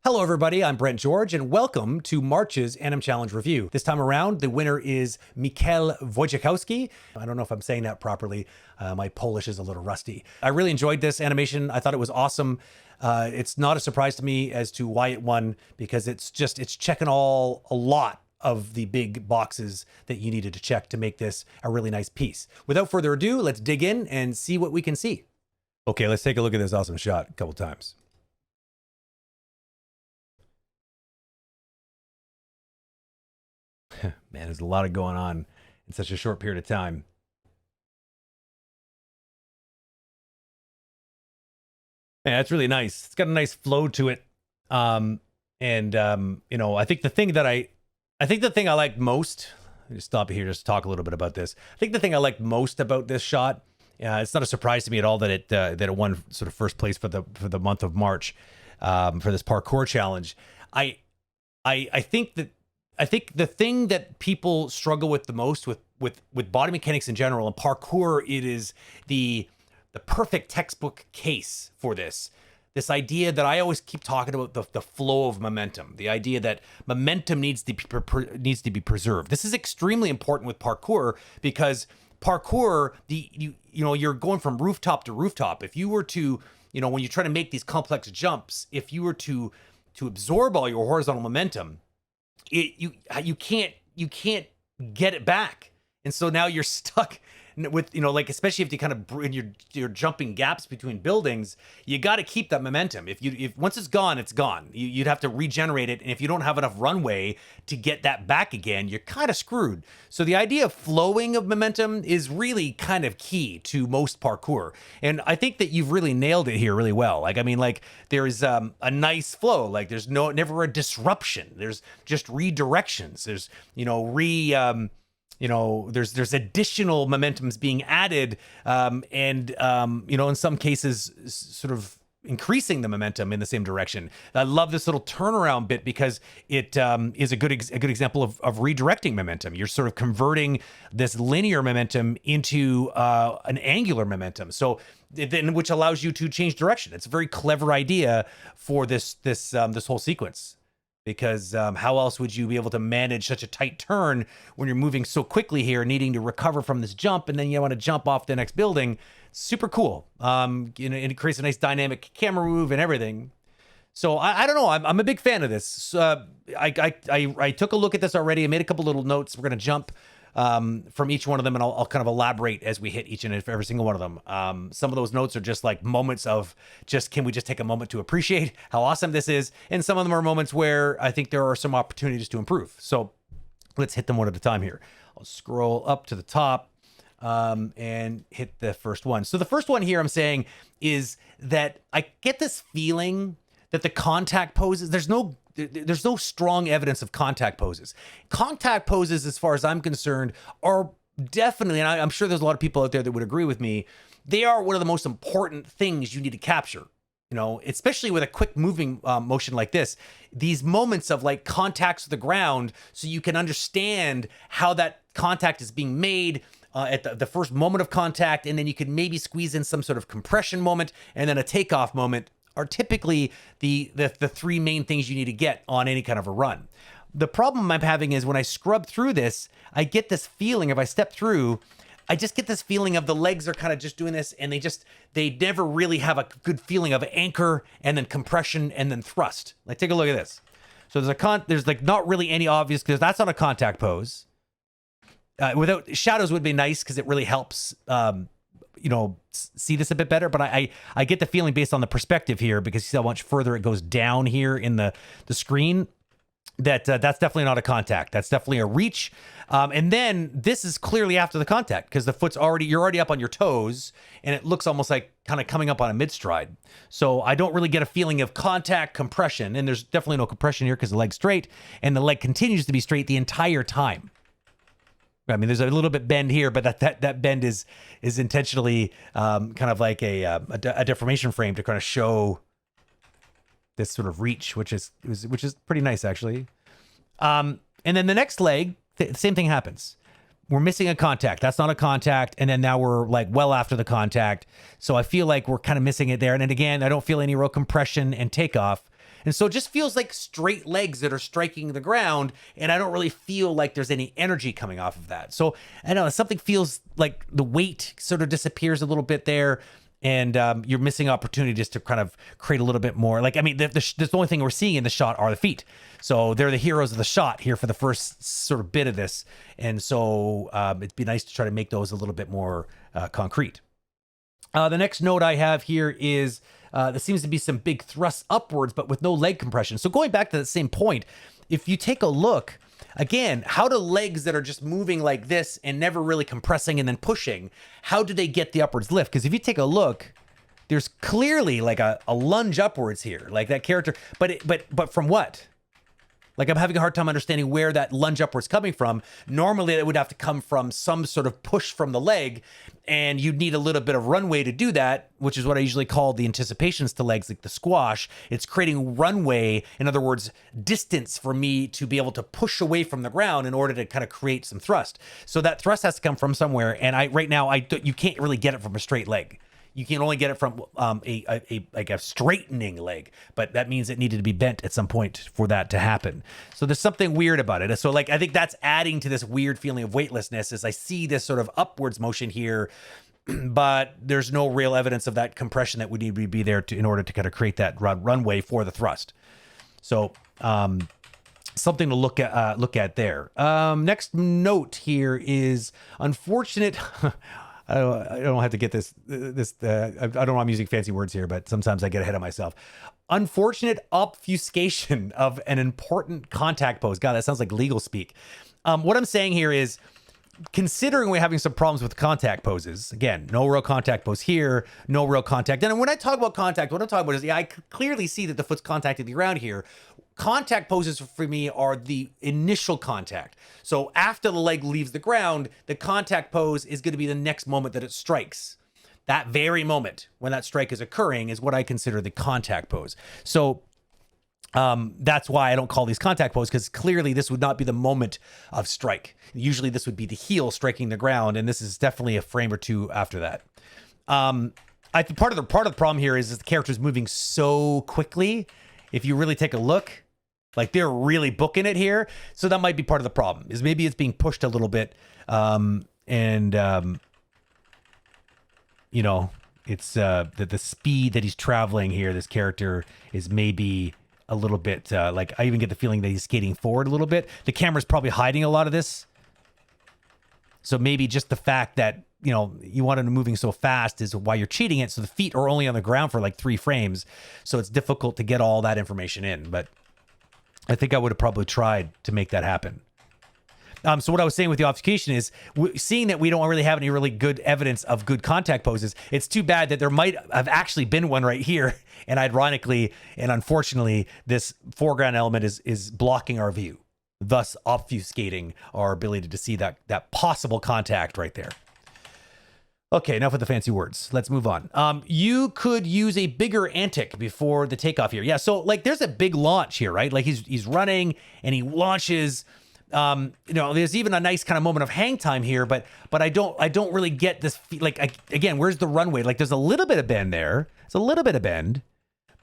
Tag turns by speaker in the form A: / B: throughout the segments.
A: Hello everybody, I'm Brent George and welcome to March's Anim Challenge Review. This time around, the winner is Michal Wojciechowski. I don't know if I'm saying that properly. My Polish is a little rusty. I really enjoyed this animation. I thought it was awesome. It's not a surprise to me as to why it won, because it's checking a lot of the big boxes that you needed to check to make this a really nice piece. Without further ado, let's dig in and see what we can see. Okay, let's take a look at this awesome shot a couple times. Man, there's a lot of going on in such a short period of time. Man, that's really nice. It's got a nice flow to it. You know, I think the thing I like most, let me just stop here just to talk a little bit about this. I think the thing I like most about this shot, it's not a surprise to me at all that it won sort of first place for the month of March, for this parkour challenge. I think the thing that people struggle with the most with body mechanics in general and parkour, it is the perfect textbook case for this. This idea that I always keep talking about, the flow of momentum, the idea that momentum needs to be preserved. This is extremely important with parkour because parkour, you're going from rooftop to rooftop. If you were to, when you try to make these complex jumps, if you were to absorb all your horizontal momentum, you can't get it back, and so now you're stuck with, like, especially if you kind of you're jumping gaps between buildings, you got to keep that momentum. If once it's gone, it's gone. You'd have to regenerate it, and if you don't have enough runway to get that back again, you're kind of screwed. So the idea of flowing of momentum is really kind of key to most parkour, and I think that you've really nailed it here really well. Like, I mean, like, there's a nice flow. Like, there's never a disruption. There's just redirections. There's there's additional momentums being added, in some cases, sort of increasing the momentum in the same direction. I love this little turnaround bit because it is a good example of redirecting momentum. You're sort of converting this linear momentum into an angular momentum. So then, which allows you to change direction. It's a very clever idea for this whole sequence. Because how else would you be able to manage such a tight turn when you're moving so quickly here, needing to recover from this jump, and then you want to jump off the next building? Super cool. And it creates a nice dynamic camera move and everything. So I don't know. I'm a big fan of this. I took a look at this already. I made a couple little notes. We're gonna jump from each one of them, and I'll kind of elaborate as we hit each and every single one of them. Some of those notes are just like moments of can we just take a moment to appreciate how awesome this is? And some of them are moments where I think there are some opportunities to improve. So let's hit them one at a time here. I'll scroll up to the top and hit the first one. So the first one here I'm saying is that I get this feeling that the contact poses, there's no strong evidence of contact poses. Contact poses, as far as I'm concerned, are definitely, and I'm sure there's a lot of people out there that would agree with me, they are one of the most important things you need to capture. Especially with a quick moving motion like this, these moments of like contacts with the ground, so you can understand how that contact is being made at the first moment of contact, and then you can maybe squeeze in some sort of compression moment and then a takeoff moment, are typically the three main things you need to get on any kind of a run. The problem I'm having is when I scrub through this, I get this feeling, if I step through, I just get this feeling of the legs are kind of just doing this, and they never really have a good feeling of anchor and then compression and then thrust. Like, take a look at this. So there's like not really any obvious, because that's not a contact pose. Without shadows would be nice because it really helps see this a bit better, but I get the feeling based on the perspective here, because you see how much further it goes down here in the screen, that that's definitely not a contact. That's definitely a reach. And then this is clearly after the contact, because the foot's you're already up on your toes, and it looks almost like kind of coming up on a mid stride. So I don't really get a feeling of contact compression, and there's definitely no compression here because the leg's straight, and the leg continues to be straight the entire time. I mean, there's a little bit bend here, but that bend is intentionally kind of like a deformation frame to kind of show this sort of reach, which is pretty nice actually. And then the next leg, the same thing happens. We're missing a contact. That's not a contact, and then now we're like well after the contact. So I feel like we're kind of missing it there. And then again, I don't feel any real compression and takeoff. And so it just feels like straight legs that are striking the ground. And I don't really feel like there's any energy coming off of that. So I don't know, something feels like the weight sort of disappears a little bit there. And you're missing opportunity just to kind of create a little bit more. Like, I mean, the only thing we're seeing in the shot are the feet. So they're the heroes of the shot here for the first sort of bit of this. And so it'd be nice to try to make those a little bit more concrete. The next note I have here is there seems to be some big thrusts upwards, but with no leg compression. So going back to that same point, if you take a look, again, how do legs that are just moving like this and never really compressing and then pushing, how do they get the upwards lift? Because if you take a look, there's clearly like a lunge upwards here, like that character, but from what? Like, I'm having a hard time understanding where that lunge upwards coming from. Normally, it would have to come from some sort of push from the leg, and you'd need a little bit of runway to do that, which is what I usually call the anticipations to legs, like the squash. It's creating runway, in other words, distance for me to be able to push away from the ground in order to kind of create some thrust. So that thrust has to come from somewhere, and right now, you can't really get it from a straight leg. You can only get it from a straightening leg, but that means it needed to be bent at some point for that to happen. So there's something weird about it. So like, I think that's adding to this weird feeling of weightlessness as I see this sort of upwards motion here, but there's no real evidence of that compression that would need to be there in order to kind of create that runway for the thrust. So something to look at there. Next note here is unfortunate. I don't have to get this. I don't know. I'm using fancy words here, but sometimes I get ahead of myself. Unfortunate obfuscation of an important contact pose. God, that sounds like legal speak. What I'm saying here is, considering we're having some problems with contact poses, again, no real contact pose here, no real contact. And when I talk about contact, what I'm talking about is, I clearly see that the foot's contacting the ground here. Contact poses for me are the initial contact. So after the leg leaves the ground, the contact pose is going to be the next moment that it strikes. That very moment when that strike is occurring is what I consider the contact pose. So that's why I don't call these contact poses, because clearly this would not be the moment of strike. Usually this would be the heel striking the ground, and this is definitely a frame or two after that. I think part of the problem here is the character's moving so quickly. If you really take a look, like, they're really booking it here. So that might be part of the problem, is maybe it's being pushed a little bit. You know, it's the speed that he's traveling here, this character, is maybe a little bit like, I even get the feeling that he's skating forward a little bit. The camera's probably hiding a lot of this. So maybe just the fact that, you know, you want him moving so fast is why you're cheating it. So the feet are only on the ground for like 3 frames. So it's difficult to get all that information in. But I think I would have probably tried to make that happen. So what I was saying with the obfuscation is, seeing that we don't really have any really good evidence of good contact poses, it's too bad that there might have actually been one right here. And ironically, and unfortunately, this foreground element is blocking our view, thus obfuscating our ability to see that possible contact right there. Okay, enough with the fancy words. Let's move on. You could use a bigger antic before the takeoff here. Yeah, so like, there's a big launch here, right? Like, he's running and he launches. You know, there's even a nice kind of moment of hang time here, but I don't really get this. Like, again, where's the runway? Like, there's a little bit of bend there. It's a little bit of bend,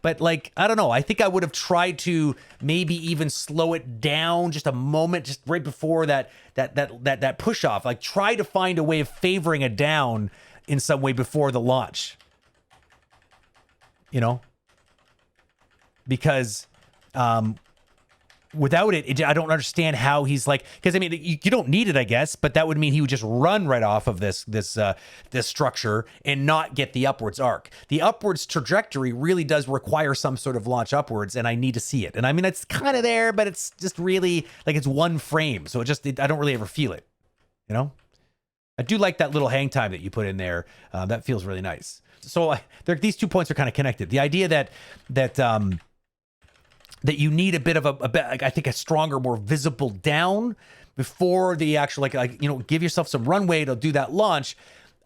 A: but like, I don't know. I think I would have tried to maybe even slow it down just a moment, just right before that push off. Like, try to find a way of favoring it down in some way before the launch. You know, because without it, I don't understand how he's like, because I mean, you don't need it, I guess, but that would mean he would just run right off of this structure and not get the upwards arc. The upwards trajectory really does require some sort of launch upwards, and I need to see it. And I mean, it's kind of there, but it's just really like, it's one frame, so I don't really ever feel it. You know, I do like that little hang time that you put in there. That feels really nice. So these 2 points are kind of connected. The idea that you need a bit of I think a stronger, more visible down before the actual, like, you know, give yourself some runway to do that launch.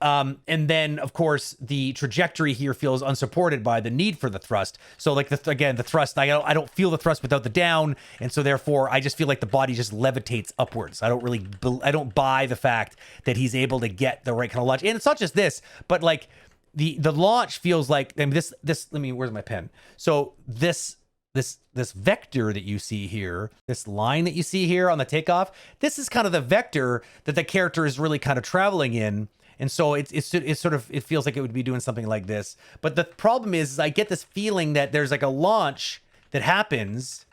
A: And then, of course, the trajectory here feels unsupported by the need for the thrust. So like, the thrust, I don't feel the thrust without the down. And so therefore, I just feel like the body just levitates upwards. I don't buy the fact that he's able to get the right kind of launch. And it's not just this, but like the launch feels like, I mean, this, where's my pen? So this this vector that you see here, this line that you see here on the takeoff, this is kind of the vector that the character is really kind of traveling in. And so it feels like it would be doing something like this. But the problem is I get this feeling that there's like a launch that happens,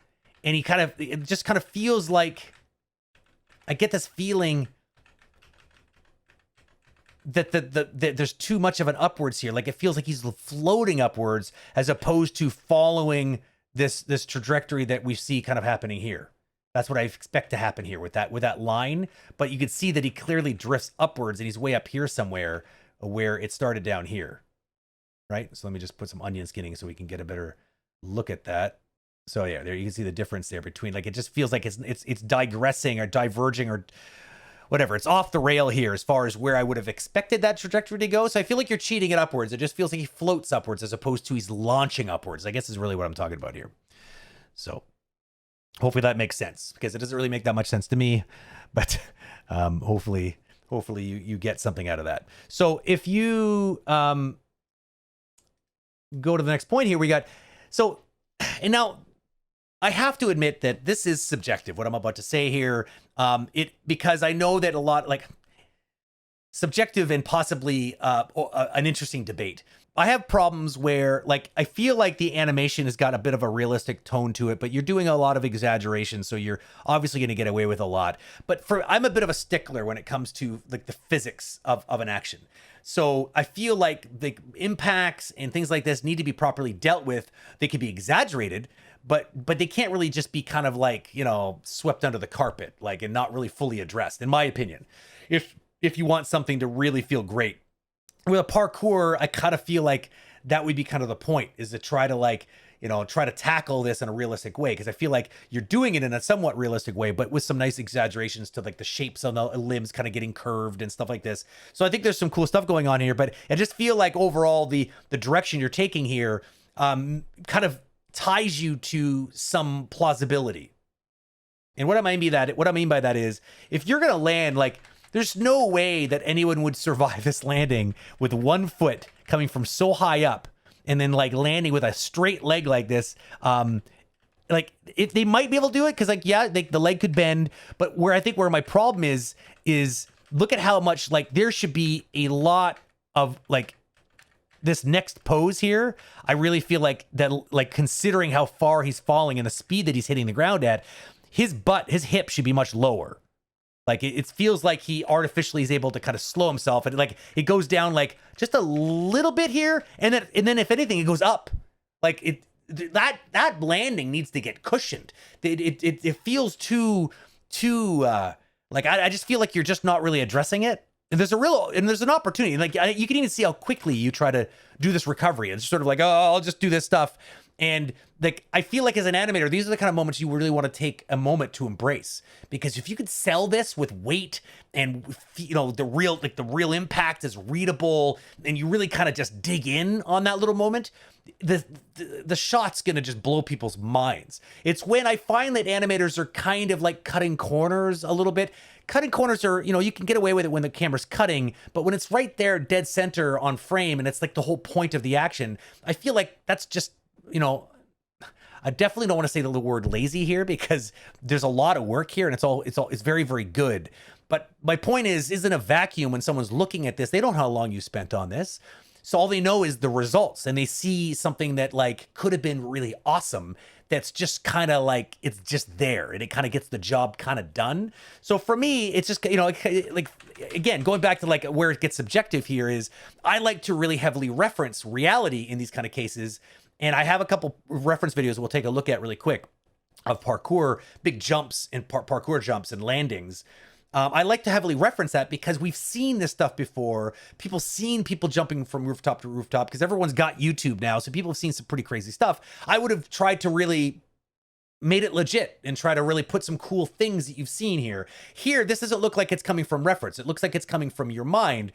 A: and it just kind of feels like, I get this feeling that there's too much of an upwards here. Like it feels like he's floating upwards as opposed to following this trajectory that we see kind of happening here. That's what I expect to happen here with that line. But you can see that he clearly drifts upwards, and he's way up here somewhere where it started down here, right? So let me just put some onion skinning so we can get a better look at that. So yeah, there you can see the difference there between, like, it just feels like it's digressing or diverging or whatever. It's off the rail here as far as where I would have expected that trajectory to go. So I feel like you're cheating it upwards. It just feels like he floats upwards as opposed to he's launching upwards, I guess is really what I'm talking about here. So hopefully that makes sense, because it doesn't really make that much sense to me, but hopefully you get something out of that. So if you go to the next point here, we got, so, and now I have to admit that this is subjective, what I'm about to say here, because I know that a lot, like, subjective and possibly an interesting debate. I have problems where, like, I feel like the animation has got a bit of a realistic tone to it, but you're doing a lot of exaggeration, so you're obviously going to get away with a lot. But I'm a bit of a stickler when it comes to, like, the physics of an action. So I feel like the impacts and things like this need to be properly dealt with. They can be exaggerated, but they can't really just be kind of like, you know, swept under the carpet, like, and not really fully addressed, in my opinion. If you want something to really feel great. With a parkour, I kind of feel like that would be kind of the point, is to try to, like, you know, try to tackle this in a realistic way, because I feel like you're doing it in a somewhat realistic way, but with some nice exaggerations to, like, the shapes on the limbs kind of getting curved and stuff like this. So I think there's some cool stuff going on here, but I just feel like overall the direction you're taking here kind of ties you to some plausibility. And what I mean by that is, if you're gonna land, like, there's no way that anyone would survive this landing with 1 foot coming from so high up and then, like, landing with a straight leg like this. Like, if they might be able to do it, because, like, yeah, the leg could bend, but where my problem is look at how much, like, there should be a lot of, like, this next pose here. I really feel like that, like, considering how far he's falling and the speed that he's hitting the ground at, his hip should be much lower. Like, it feels like he artificially is able to kind of slow himself, and, like, it goes down, like, just a little bit here, and then if anything, it goes up. Like, that landing needs to get cushioned. It feels too like, I just feel like you're just not really addressing it. And there's an opportunity. Like, you can even see how quickly you try to do this recovery. It's sort of like, oh, I'll just do this stuff. And, like, I feel like as an animator, these are the kind of moments you really want to take a moment to embrace, because if you could sell this with weight and, you know, the real impact is readable, and you really kind of just dig in on that little moment, the shot's gonna just blow people's minds. It's when I find that animators are kind of like cutting corners a little bit. Cutting corners are, you know, you can get away with it when the camera's cutting, but when it's right there dead center on frame and it's like the whole point of the action, I feel like that's just, you know, I definitely don't want to say the word lazy here, because there's a lot of work here and it's very, very good. But my point is in a vacuum, when someone's looking at this, they don't know how long you spent on this. So all they know is the results, and they see something that, like, could have been really awesome. That's just kind of like, it's just there, and it kind of gets the job kind of done. So for me, it's just, you know, like, again, going back to, like, where it gets subjective here is, I like to really heavily reference reality in these kind of cases. And I have a couple reference videos we'll take a look at really quick of parkour, big jumps and parkour jumps and landings. I like to heavily reference that because we've seen this stuff before. Seen people jumping from rooftop to rooftop, because everyone's got YouTube now. So people have seen some pretty crazy stuff. I would have tried to really made it legit and try to really put some cool things that you've seen here. Here, this doesn't look like it's coming from reference. It looks like it's coming from your mind.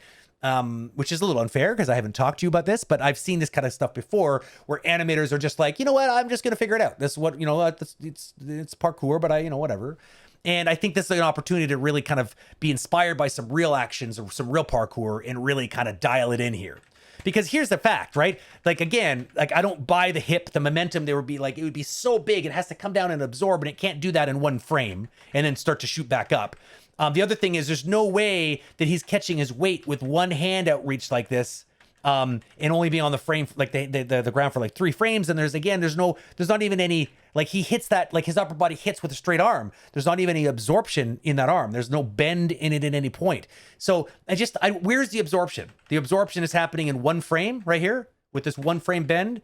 A: Which is a little unfair because I haven't talked to you about this, but I've seen this kind of stuff before where animators are just like, you know what, I'm just going to figure it out. This is what, you know, it's parkour, but you know, whatever. And I think this is an opportunity to really kind of be inspired by some real actions or some real parkour and really kind of dial it in here. Because here's the fact, right? Like, again, like I don't buy the hip, the momentum. There would be like, it would be so big. It has to come down and absorb, and it can't do that in one frame and then start to shoot back up. The other thing is there's no way that he's catching his weight with one hand outreached like this. And only being on the frame, like the ground for like 3 frames. And there's not even any, like he hits that, like his upper body hits with a straight arm. There's not even any absorption in that arm. There's no bend in it at any point. So where's the absorption? The absorption is happening in one frame right here with this one frame bend.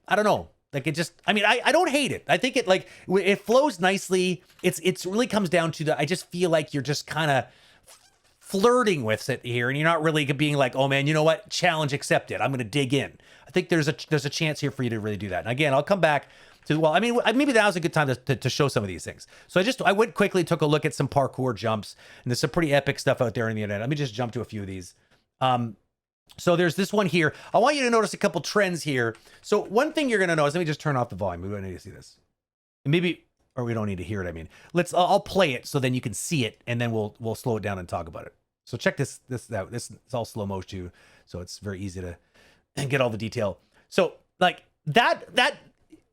A: I don't know. Like I don't hate it. I think it flows nicely. It's really comes down to I just feel like you're just kind of flirting with it here, and you're not really being like, oh man, you know what, challenge accepted, I'm going to dig in. I think there's a chance here for you to really do that. And again, I'll come back to, well, I mean, maybe now's a good time to show some of these things. So I went quickly, took a look at some parkour jumps, and there's some pretty epic stuff out there on the internet. Let me just jump to a few of these. So there's this one here. I want you to notice a couple trends here. So one thing you're going to notice, let me just turn off the volume. We don't need to see this. And maybe, or we don't need to hear it. I mean, I'll play it so then you can see it, and then we'll slow it down and talk about it. So check this out. This is all slow mo too, so it's very easy to get all the detail. So like that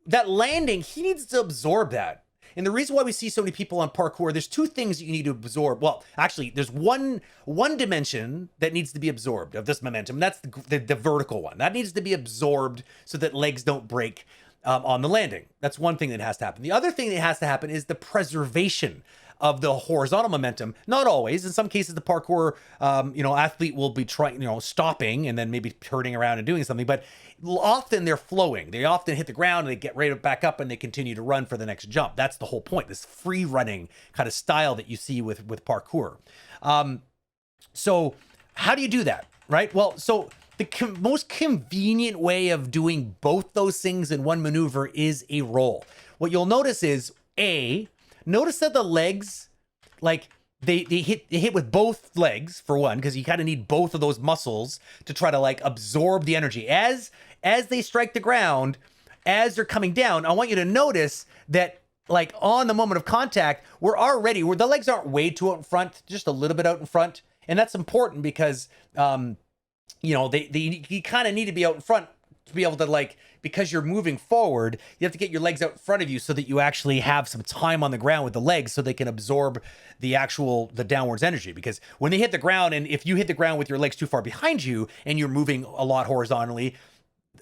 A: landing, he needs to absorb that. And the reason why we see so many people on parkour, there's 2 things that you need to absorb. Well, actually, there's one dimension that needs to be absorbed of this momentum. That's the vertical one. That needs to be absorbed so that legs don't break on the landing. That's one thing that has to happen. The other thing that has to happen is the preservation of the horizontal momentum. Not always. In some cases, the parkour, athlete will be trying, stopping and then maybe turning around and doing something. But often they're flowing. They often hit the ground and they get right back up and they continue to run for the next jump. That's the whole point. This free running kind of style that you see with parkour. So how do you do that, right? Well, so the most convenient way of doing both those things in one maneuver is a roll. What you'll notice is notice that the legs, like they hit with both legs for one, because you kind of need both of those muscles to try to like absorb the energy as they strike the ground. As they're coming down, I want you to notice that like on the moment of contact, the legs aren't way too out in front, just a little bit out in front, and that's important because you kind of need to be out in front to be able to because you're moving forward, you have to get your legs out in front of you so that you actually have some time on the ground with the legs so they can absorb the downwards energy. Because when they hit the ground, and if you hit the ground with your legs too far behind you and you're moving a lot horizontally,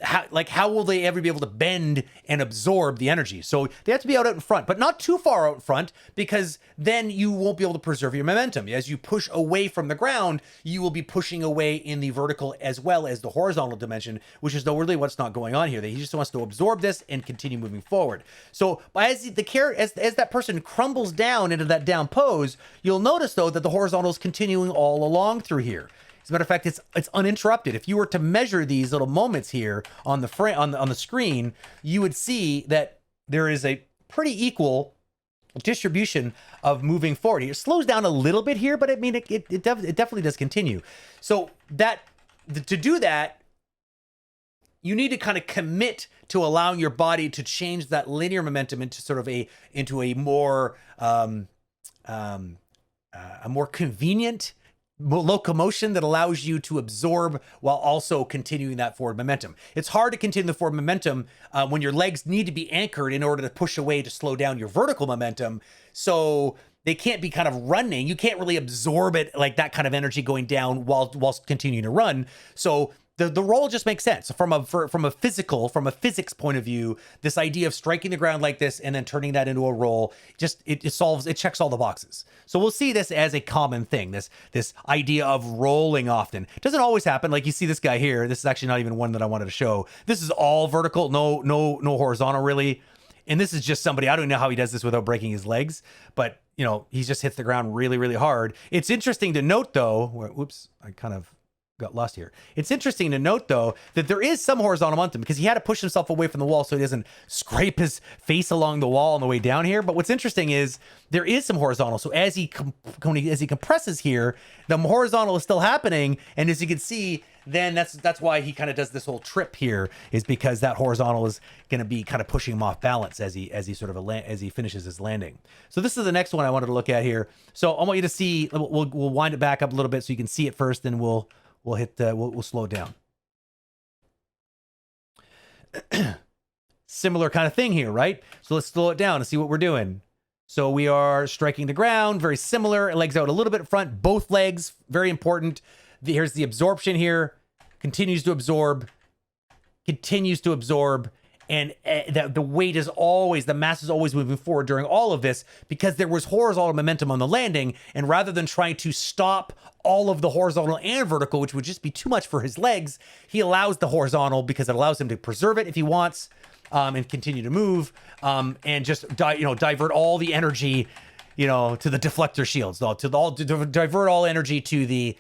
A: how will they ever be able to bend and absorb the energy? So they have to be out in front, but not too far out in front, because then you won't be able to preserve your momentum. As you push away from the ground, you will be pushing away in the vertical as well as the horizontal dimension, which is really what's not going on here. He just wants to absorb this and continue moving forward. So as that person crumbles down into that down pose, you'll notice though that the horizontal is continuing all along through here. As a matter of fact, it's uninterrupted. If you were to measure these little moments here on the screen, you would see that there is a pretty equal distribution of moving forward. It slows down a little bit here, but I mean, it definitely does continue. So to do that, you need to kind of commit to allowing your body to change that linear momentum into sort of a more convenient locomotion that allows you to absorb while also continuing that forward momentum. It's hard to continue the forward momentum when your legs need to be anchored in order to push away to slow down your vertical momentum. So they can't be kind of running. You can't really absorb it like that kind of energy going down whilst continuing to run. So the roll just makes sense from a physics point of view. This idea of striking the ground like this and then turning that into a roll, it checks all the boxes. So we'll see this as a common thing. This idea of rolling often doesn't always happen. Like you see this guy here. This is actually not even one that I wanted to show. This is all vertical, no horizontal really. And this is just somebody, I don't know how he does this without breaking his legs, but he just hits the ground really, really hard. It's interesting to note though, whoops, I kind of got lost here. It's interesting to note though that there is some horizontal momentum because he had to push himself away from the wall so he doesn't scrape his face along the wall on the way down here. But what's interesting is there is some horizontal. So as he compresses here, the horizontal is still happening, and as you can see, then that's why he kind of does this whole trip here, is because that horizontal is going to be kind of pushing him off balance as he finishes his landing. So this is the next one I wanted to look at here. So I want you to see. We'll wind it back up a little bit so you can see it first, then we'll slow it down. Similar kind of thing here, right? So let's slow it down and see what we're doing. So we are striking the ground, very similar. Legs out a little bit front, both legs, very important. Here's the absorption here. Continues to absorb. And the weight is always, the mass is always moving forward during all of this because there was horizontal momentum on the landing. And rather than trying to stop all of the horizontal and vertical, which would just be too much for his legs, he allows the horizontal because it allows him to preserve it if he wants. And continue to move, and just divert all the energy, to the deflector shields, to divert all energy to the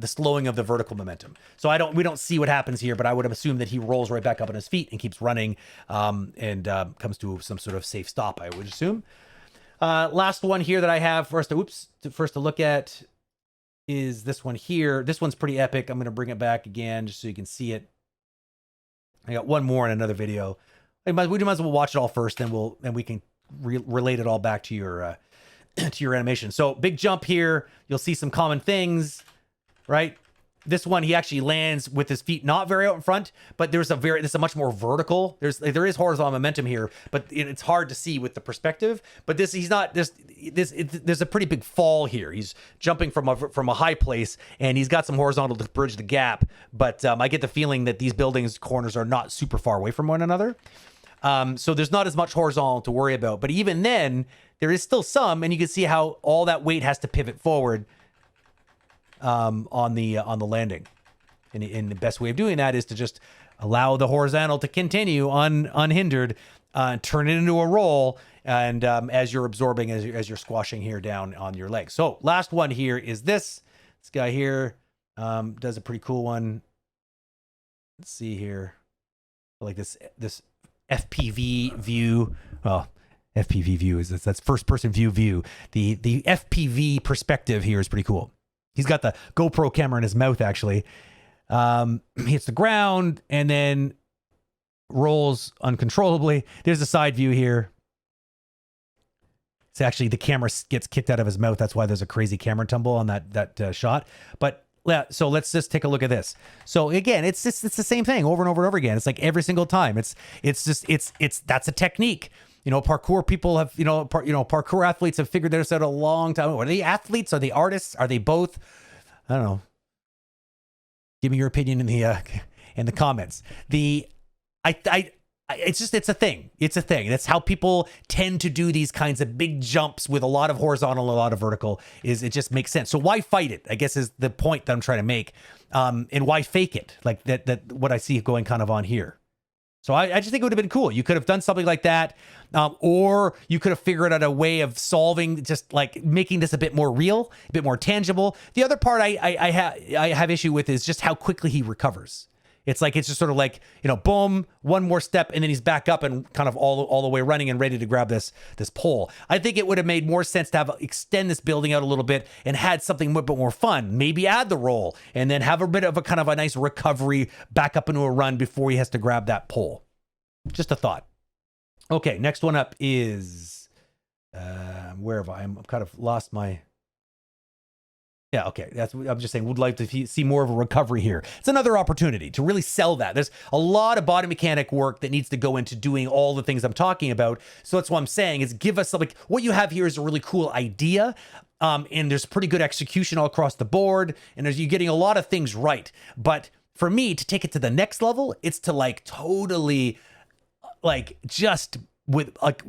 A: slowing of the vertical momentum. So we don't see what happens here, but I would have assumed that he rolls right back up on his feet and keeps running, and comes to some sort of safe stop, I would assume. Last one here that I have first to look at is this one here. This one's pretty epic. I'm going to bring it back again just so you can see it. I got one more in another video. We might as well watch it all first, then we can relate it all back to your to your animation. So big jump here. You'll see some common things, right? This one, he actually lands with his feet not very out in front, but this is a much more vertical. There is horizontal momentum here, but it's hard to see with the perspective. But there's a pretty big fall here. He's jumping from a high place, and he's got some horizontal to bridge the gap. But I get the feeling that these buildings' corners are not super far away from one another. So there's not as much horizontal to worry about. But even then, there is still some, and you can see how all that weight has to pivot forward on the landing. And the best way of doing that is to just allow the horizontal to continue unhindered, turn it into a roll, and as you're absorbing, as you're squashing here down on your legs. So last one here is this guy here, does a pretty cool one. Let's see here, like this FPV view. Well, FPV view that's first person view. The FPV perspective here is pretty cool. He's got the GoPro camera in his mouth, actually. Hits the ground and then rolls uncontrollably. There's a side view here. It's actually the camera gets kicked out of his mouth. That's why there's a crazy camera tumble on that shot. But yeah, so let's just take a look at this. So again, it's the same thing over and over and over again. It's like every single time. It's that's a technique. Parkour people have, parkour athletes have figured this out a long time. Are they athletes? Are they artists? Are they both? I don't know. Give me your opinion in the comments. It's a thing. It's a thing. That's how people tend to do these kinds of big jumps with a lot of horizontal, a lot of vertical. It just makes sense. So why fight it? I guess is the point that I'm trying to make. And why fake it? Like that what I see going kind of on here. So I just think it would have been cool. You could have done something like that, or you could have figured out a way of solving, just like making this a bit more real, a bit more tangible. The other part I have issue with is just how quickly he recovers. It's just sort of like, boom, one more step, and then he's back up and kind of all the way running and ready to grab this pole. I think it would have made more sense to extend this building out a little bit and had something a bit more fun. Maybe add the roll and then have a bit of a kind of a nice recovery back up into a run before he has to grab that pole. Just a thought. Okay, next one up is where have I? I'm kind of lost my. Yeah, okay. I'm just saying, would like to see more of a recovery here. It's another opportunity to really sell that. There's a lot of body mechanic work that needs to go into doing all the things I'm talking about. So that's what I'm saying is give us something. What you have here is a really cool idea. And there's pretty good execution all across the board. And you're getting a lot of things right. But for me to take it to the next level, it's to like totally just with like,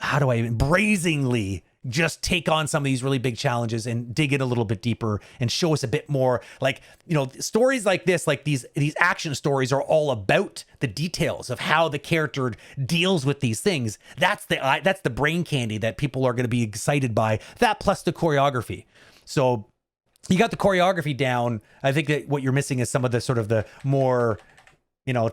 A: how do I even brazenly just take on some of these really big challenges and dig in a little bit deeper and show us a bit more. Like, stories like this, like these action stories are all about the details of how the character deals with these things. That's the brain candy that people are going to be excited by. That plus the choreography. So you got the choreography down. I think that what you're missing is some of the sort of the more,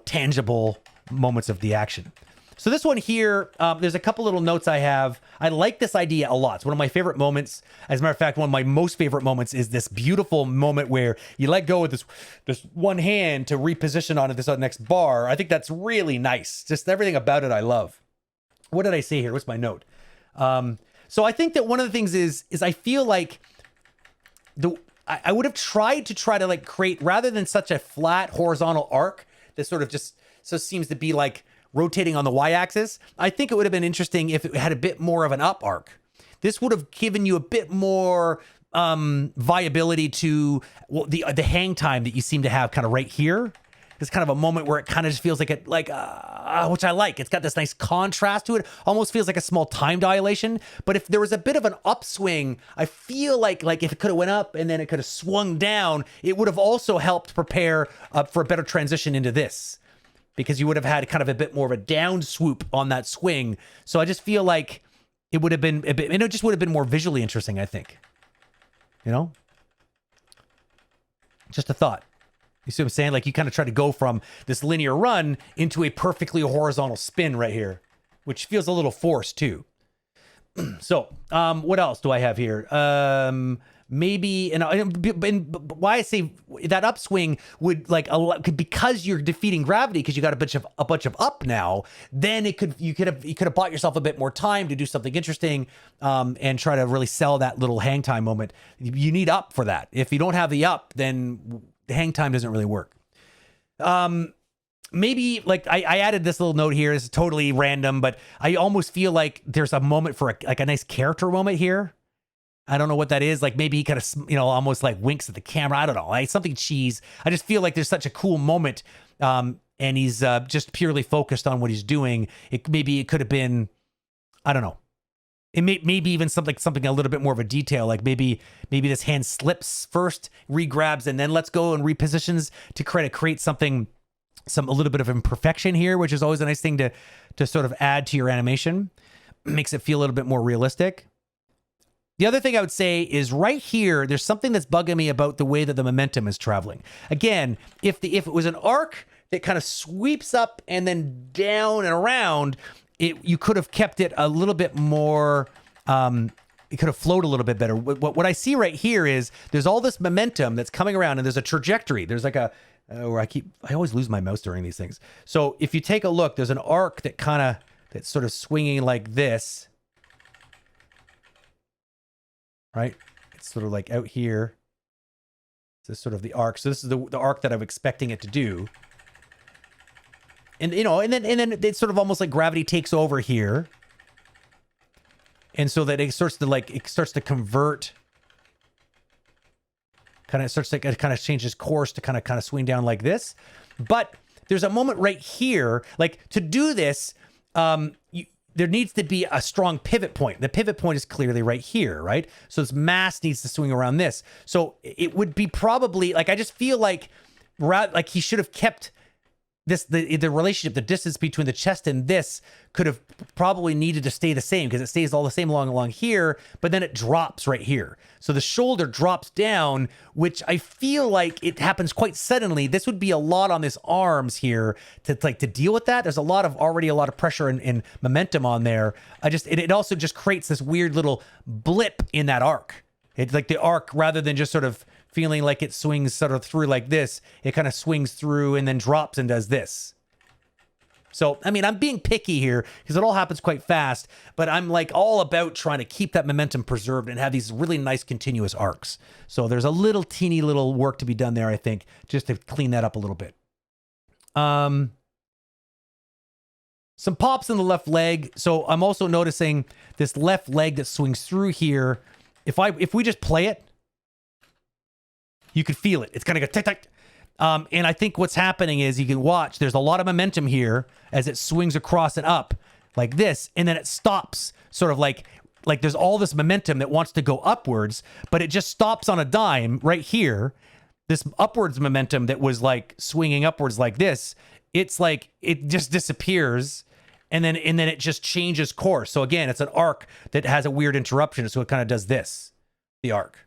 A: tangible moments of the action. So this one here, there's a couple little notes I have. I like this idea a lot. It's one of my favorite moments. As a matter of fact, one of my most favorite moments is this beautiful moment where you let go with this one hand to reposition onto this next bar. I think that's really nice. Just everything about it I love. What did I say here? What's my note? So I think that one of the things is I feel like I would have tried to like create, rather than such a flat horizontal arc that sort of just so seems to be like rotating on the y-axis. I think it would have been interesting if it had a bit more of an up arc. This would have given you a bit more viability to the hang time that you seem to have kind of right here. It's kind of a moment where it kind of just feels like which I like. It's got this nice contrast to it. Almost feels like a small time dilation. But if there was a bit of an upswing, I feel like if it could have went up and then it could have swung down, it would have also helped prepare for a better transition into this, because you would have had kind of a bit more of a down swoop on that swing. So I just feel like it would have been a bit, and it just would have been more visually interesting, I think. You know? Just a thought. You see what I'm saying? Like, you kind of try to go from this linear run into a perfectly horizontal spin right here, which feels a little forced too. So, what else do I have here? Maybe, and why I say that upswing would because you're defeating gravity, because you got a bunch of up now, then you could have bought yourself a bit more time to do something interesting, and try to really sell that little hang time moment. You need up for that. If you don't have the up, then the hang time doesn't really work. Maybe like I added this little note here. It's totally random, but I almost feel like there's a moment for a nice character moment here. I don't know what that is. Like, maybe he kind of, almost like winks at the camera. I don't know. Like, something cheese. I just feel like there's such a cool moment. And he's just purely focused on what he's doing. Maybe it could have been, I don't know. It maybe even something a little bit more of a detail. Like maybe this hand slips first, re-grabs, and then lets go and repositions to create something, a little bit of imperfection here, which is always a nice thing to sort of add to your animation. Makes it feel a little bit more realistic. The other thing I would say is right here, there's something that's bugging me about the way that the momentum is traveling. Again, if it was an arc that kind of sweeps up and then down and around, you could have kept it a little bit more, it could have flowed a little bit better. What I see right here is there's all this momentum that's coming around, and there's a trajectory. There's like where I always lose my mouse during these things. So if you take a look, there's an arc that's sort of swinging like this. Right? It's sort of like out here. This is sort of the arc. So this is the arc that I'm expecting it to do. And and then it's sort of almost like gravity takes over here. And so that it starts to convert. It kind of changes course to kind of swing down like this. But there's a moment right here, like to do this, there needs to be a strong pivot point. The pivot point is clearly right here, right? So this mass needs to swing around this. So it would be probably I just feel like he should have kept the relationship, the distance between the chest and this could have probably needed to stay the same, because it stays all the same along here, but then it drops right here. So the shoulder drops down, which I feel like it happens quite suddenly. This would be a lot on this arms here to deal with that. There's already a lot of pressure and momentum on there. It also just creates this weird little blip in that arc. It's like the arc, rather than just sort of feeling like it swings sort of through like this, it kind of swings through and then drops and does this. So, I mean, I'm being picky here because it all happens quite fast, but I'm all about trying to keep that momentum preserved and have these really nice continuous arcs. So there's a teeny little work to be done there, I think, just to clean that up a little bit. Some pops in the left leg. So I'm also noticing this left leg that swings through here. If we just play it, you could feel it. It's kind of go tick, tick. And I think what's happening is you can watch, there's a lot of momentum here as it swings across and up like this. And then it stops sort of like there's all this momentum that wants to go upwards, but it just stops on a dime right here. This upwards momentum that was swinging upwards like this, it's it just disappears. And then it just changes course. So again, it's an arc that has a weird interruption. So it kind of does this, the arc.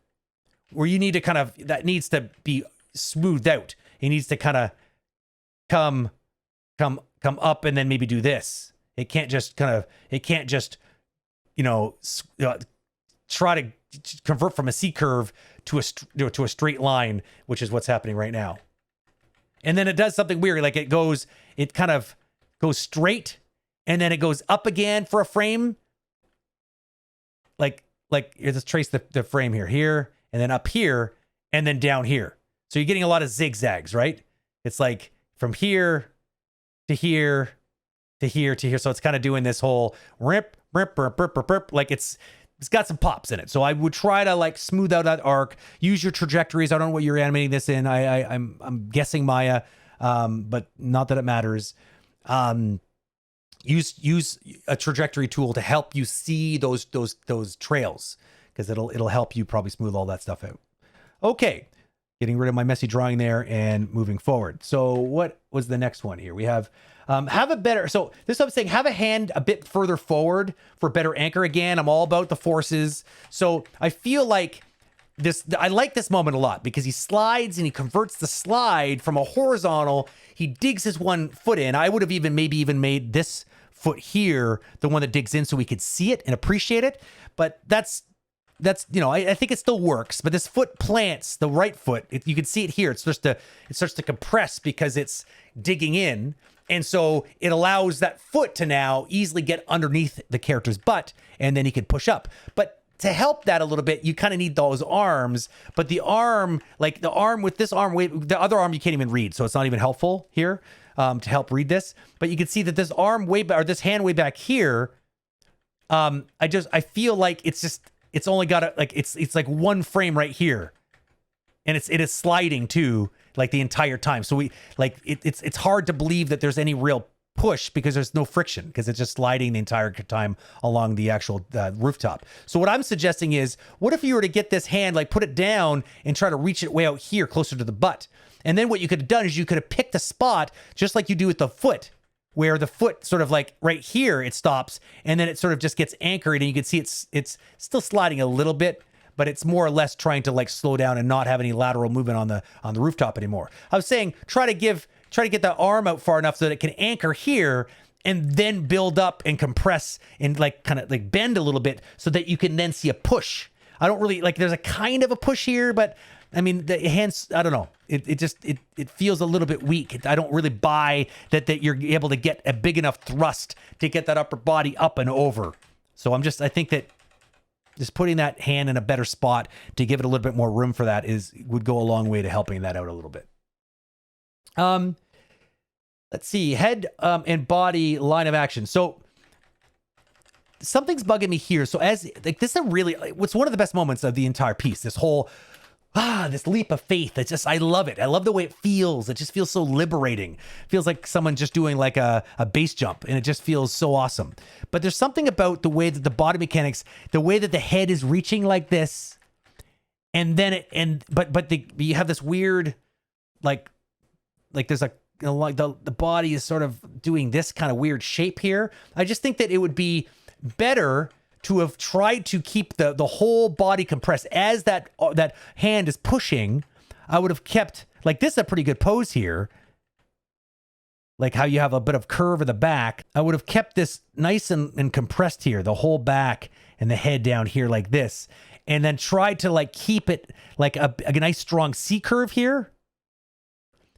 A: Where you need to that needs to be smoothed out. It needs to kind of come up and then maybe do this. It can't just try to convert from a C curve to a straight line, which is what's happening right now. And then it does something weird. It kind of goes straight and then it goes up again for a frame. Let's trace the frame here, and then up here, and then down here. So you're getting a lot of zigzags, right? It's like from here to here to here to here. So it's kind of doing this whole rip, rip, rip, rip, rip, rip. Like it's got some pops in it. So I would try to like smooth out that arc, use your trajectories. I don't know what you're animating this in. I'm guessing Maya, but not that it matters. Use a trajectory tool to help you see those trails, because it'll help you probably smooth all that stuff out. Okay, getting rid of my messy drawing there and moving forward. So what was the next one here? We have a better, so this is what I'm saying, have a hand a bit further forward for better anchor. Again, I'm all about the forces. So I feel like I like this moment a lot because he slides and he converts the slide from a horizontal. He digs his one foot in. I would have maybe even made this foot here the one that digs in so we could see it and appreciate it. But that's I think it still works. But this foot plants, the right foot, you can see it here. It starts to compress because it's digging in. And so it allows that foot to now easily get underneath the character's butt, and then he can push up. But to help that a little bit, you kind of need those arms. But the arm, like the arm with this arm, the other arm you can't even read, so it's not even helpful here to help read this. But you can see that this arm this hand way back here, I feel like it's only got it's like one frame right here, and it is sliding too, like the entire time. So it's hard to believe that there's any real push because there's no friction, because it's just sliding the entire time along the actual rooftop. So what I'm suggesting is, what if you were to get this hand, like put it down and try to reach it way out here closer to the butt? And then what you could have done is you could have picked a spot just like you do with the foot, where the foot sort of like right here, it stops, and then it sort of just gets anchored, and you can see it's still sliding a little bit, but it's more or less trying to like slow down and not have any lateral movement on the rooftop anymore. I was saying, try to get that arm out far enough so that it can anchor here and then build up and compress and like kind of like bend a little bit so that you can then see a push. I don't really like, there's a kind of a push here, but I mean, the hands, I don't know. It feels a little bit weak. I don't really buy that you're able to get a big enough thrust to get that upper body up and over. So I think that just putting that hand in a better spot to give it a little bit more room for that would go a long way to helping that out a little bit. Let's see, head and body line of action. So something's bugging me here. So this is what's one of the best moments of the entire piece. This whole this leap of faith. I love it. I love the way it feels. It just feels so liberating. It feels like someone just doing like a base jump, and it just feels so awesome. But there's something about the way that the body mechanics, the way that the head is reaching like this, and then you have this weird, like there's like, like the body is sort of doing this kind of weird shape here. I just think that it would be better to have tried to keep the whole body compressed as that hand is pushing. I would have kept, like, this is a pretty good pose here, like how you have a bit of curve in the back. I would have kept this nice and compressed here, the whole back and the head down here like this, and then tried to like keep it like a nice strong C curve here,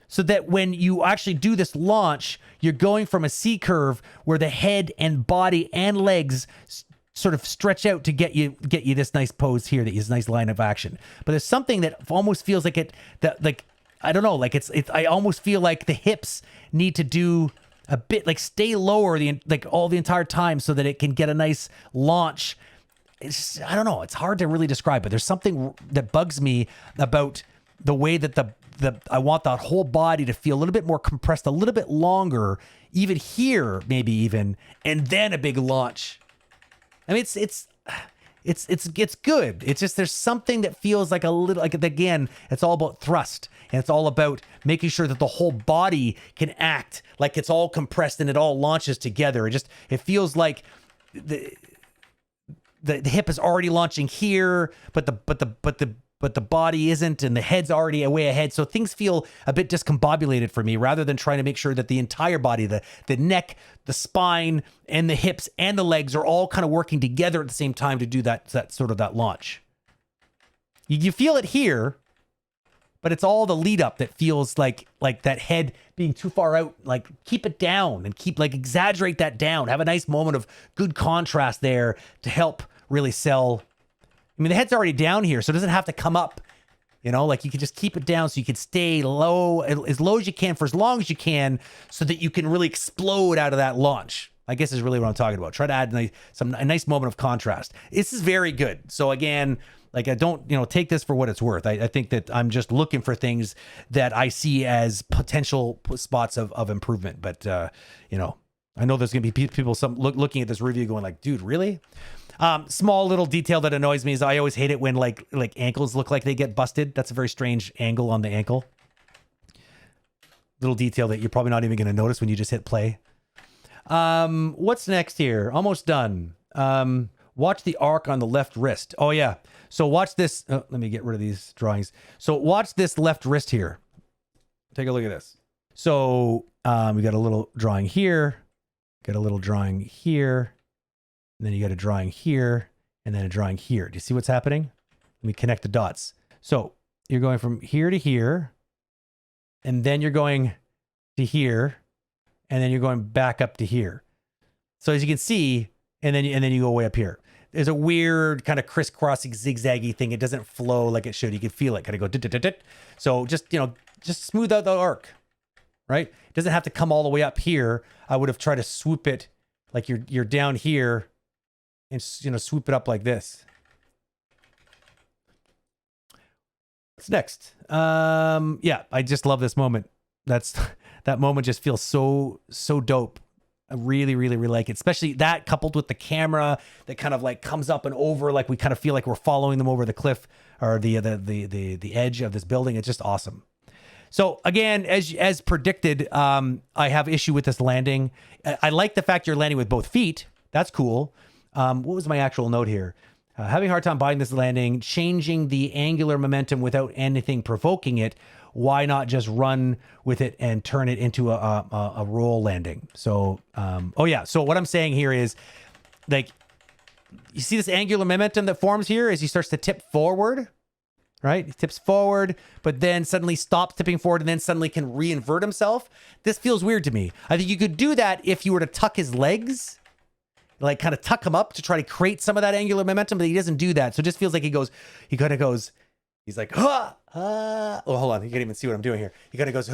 A: so that when you actually do this launch, you're going from a C curve where the head and body and legs sort of stretch out to get you this nice pose here, this nice line of action. But there's something that almost feels like I don't know, like I almost feel like the hips need to do a bit, like stay lower all the entire time so that it can get a nice launch. It's just, I don't know, it's hard to really describe, but there's something that bugs me about the way that I want that whole body to feel a little bit more compressed, a little bit longer, even here, maybe even, and then a big launch. I mean, it's good. It's just, there's something that feels like a little, like, again, it's all about thrust, and it's all about making sure that the whole body can act like it's all compressed and it all launches together. It feels like the hip is already launching here, but the body isn't, and the head's already way ahead. So things feel a bit discombobulated for me, rather than trying to make sure that the entire body, the neck, the spine, and the hips and the legs are all kind of working together at the same time to do that sort of that launch. You feel it here, but it's all the lead up that feels like that head being too far out. Like, keep it down and exaggerate that down. Have a nice moment of good contrast there to help really sell. I mean, the head's already down here, so it doesn't have to come up. You know, like you can just keep it down so you can stay low, as low as you can for as long as you can, so that you can really explode out of that launch. I guess is really what I'm talking about. Try to add a nice moment of contrast. This is very good. So again, like I don't, take this for what it's worth. I think that I'm just looking for things that I see as potential spots of improvement. But, I know there's going to be people looking at this review going like, dude, really? Small little detail that annoys me is I always hate it when like ankles look like they get busted. That's a very strange angle on the ankle. Little detail that you're probably not even going to notice when you just hit play. What's next here? Almost done. Watch the arc on the left wrist. Oh yeah. So watch this. Let me get rid of these drawings. So watch this left wrist here. Take a look at this. So we got a little drawing here, got a little drawing here, and then you got a drawing here, and then a drawing here. Do you see what's happening? Let me connect the dots. So you're going from here to here, and then you're going to here, and then you're going back up to here. So as you can see, and then you go way up here. There's a weird kind of crisscrossing zigzaggy thing. It doesn't flow like it should. You can feel it kind of go dit. So just smooth out the arc, right? It doesn't have to come all the way up here. I would have tried to swoop it like you're down here and swoop it up like this. What's next? Yeah, I just love this moment. That moment just feels so dope. I really, really, really like it, especially that coupled with the camera that kind of like comes up and over, like we kind of feel like we're following them over the cliff or the edge of this building. It's just awesome. So again, as predicted, I have issue with this landing. I like the fact you're landing with both feet. That's cool. What was my actual note here? Having a hard time buying this landing, changing the angular momentum without anything provoking it. Why not just run with it and turn it into a roll landing? So, So what I'm saying here is, like, you see this angular momentum that forms here as he starts to tip forward, right? He tips forward, but then suddenly stops tipping forward and then suddenly can reinvert himself. This feels weird to me. I think you could do that if you were to tuck his legs, like kind of tuck him up to try to create some of that angular momentum, but he doesn't do that. So it just feels like he's like, oh, hold on. You can't even see what I'm doing here. He kind of goes,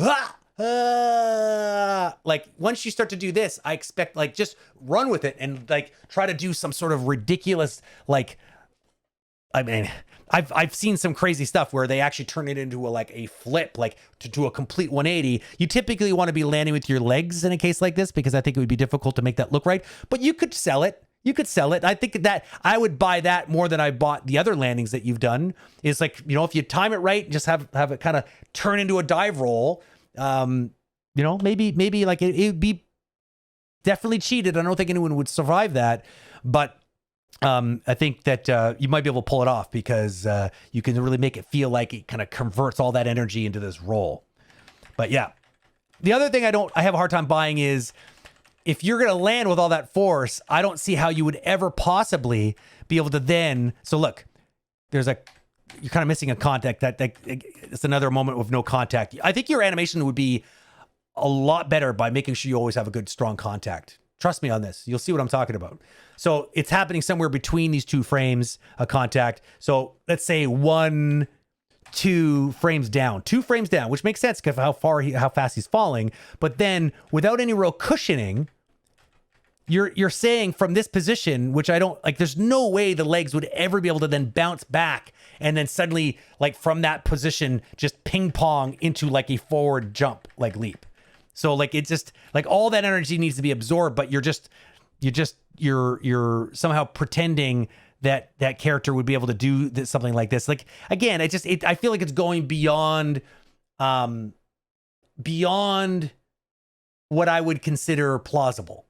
A: like once you start to do this, I expect like just run with it and like try to do some sort of ridiculous, like, I mean, I've seen some crazy stuff where they actually turn it into a flip, like to do a complete 180. You typically want to be landing with your legs in a case like this, because I think it would be difficult to make that look right, but you could sell it. I think that I would buy that more than I bought the other landings that you've done. Is like, if you time it right, just have it kind of turn into a dive roll. Maybe like it'd be definitely cheated. I don't think anyone would survive that, but I think that you might be able to pull it off because you can really make it feel like it kind of converts all that energy into this roll. But yeah, the other thing I have a hard time buying is, if you're going to land with all that force, I don't see how you would ever possibly be able to then. So look, you're kind of missing a contact. That it's another moment with no contact. I think your animation would be a lot better by making sure you always have a good, strong contact. Trust me on this. You'll see what I'm talking about. So it's happening somewhere between these two frames of contact. So let's say 2 frames down, which makes sense because of how fast he's falling. But then without any real cushioning, you're saying from this position, which I don't like, there's no way the legs would ever be able to then bounce back and then suddenly like from that position, just ping pong into like a forward jump, like leap. So like, it's just like all that energy needs to be absorbed, but you're somehow pretending that character would be able to do something like this. Like, again, I feel like it's going beyond what I would consider plausible.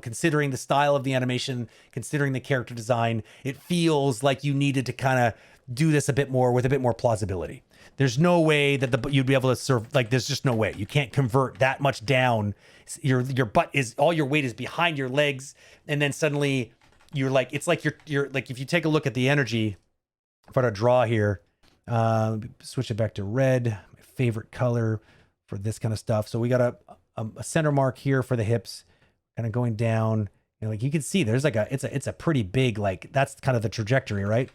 A: Considering the style of the animation, considering the character design, it feels like you needed to kind of do this with a bit more plausibility. There's no way that you'd be able to serve, like, there's just no way. You can't convert that much down. Your butt is, all your weight is behind your legs, and then suddenly you're like, it's like you're like, if you take a look at the energy, if I were to draw here, switch it back to red, my favorite color for this kind of stuff. So we got a center mark here for the hips, kind of going down, like you can see there's like it's a pretty big, like that's kind of the trajectory, right?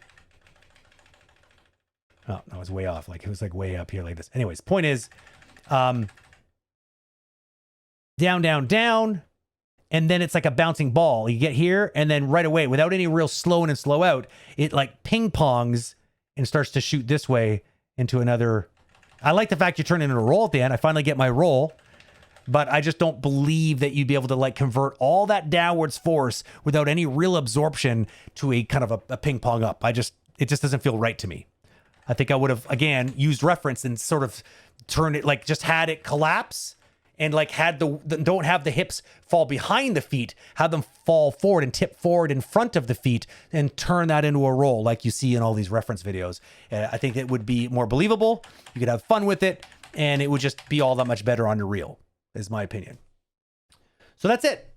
A: Oh, no, it was way off. Like, it was like way up here like this. Anyways, point is, down, down, down. And then it's like a bouncing ball. You get here, and then right away, without any real slow in and slow out, it like ping pongs and starts to shoot this way into another. I like the fact you turn it into a roll at the end. I finally get my roll, but I just don't believe that you'd be able to like convert all that downwards force without any real absorption to a kind of a ping pong up. It just doesn't feel right to me. I think I would have, again, used reference and sort of turned it, like just had it collapse and like had don't have the hips fall behind the feet, have them fall forward and tip forward in front of the feet and turn that into a roll like you see in all these reference videos. I think it would be more believable. You could have fun with it and it would just be all that much better on the reel, is my opinion. So that's it.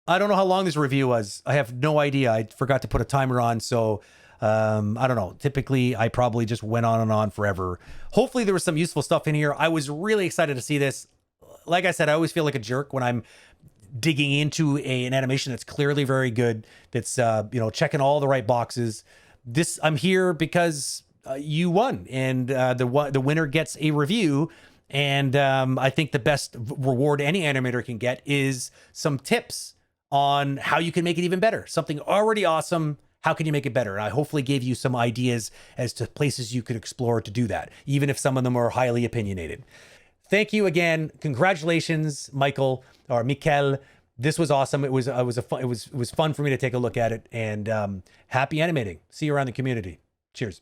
A: I don't know how long this review was. I have no idea. I forgot to put a timer on, so I don't know. Typically, I probably just went on and on forever. Hopefully, there was some useful stuff in here. I was really excited to see this. Like I said, I always feel like a jerk when I'm digging into an animation that's clearly very good, that's checking all the right boxes. I'm here because you won, and the winner gets a review. And I think the best reward any animator can get is some tips on how you can make it even better. Something already awesome, how can you make it better? And I hopefully gave you some ideas as to places you could explore to do that, even if some of them are highly opinionated. Thank you again. Congratulations, Michael or Michal. This was awesome. It was fun for me to take a look at it, and happy animating. See you around the community. Cheers.